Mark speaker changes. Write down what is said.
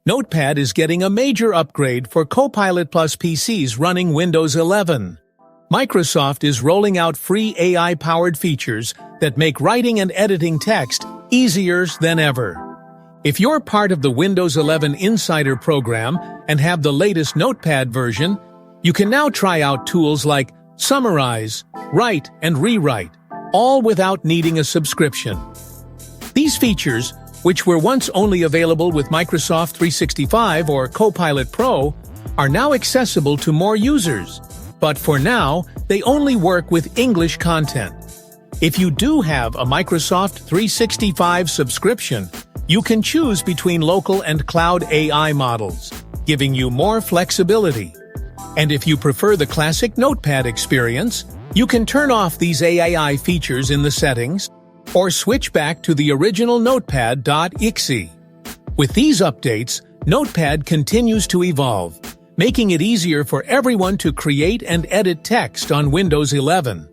Speaker 1: Notepad is getting a major upgrade for Copilot PCs running Windows 11. Microsoft is rolling out free AI-powered features that make writing and editing text easier than ever. If you're part of the Windows 11 Insider program and have the latest Notepad version, you can now try out tools like Summarize, Write, and Rewrite, all without needing a subscription. These features, which were once only available with Microsoft 365 or Copilot Pro, are now accessible to more users. But for now, they only work with English content. If you do have a Microsoft 365 subscription, you can choose between local and cloud AI models, giving you more flexibility. And if you prefer the classic Notepad experience, you can turn off these AI features in the settings or switch back to the original notepad.exe. With these updates, Notepad continues to evolve, making it easier for everyone to create and edit text on Windows 11.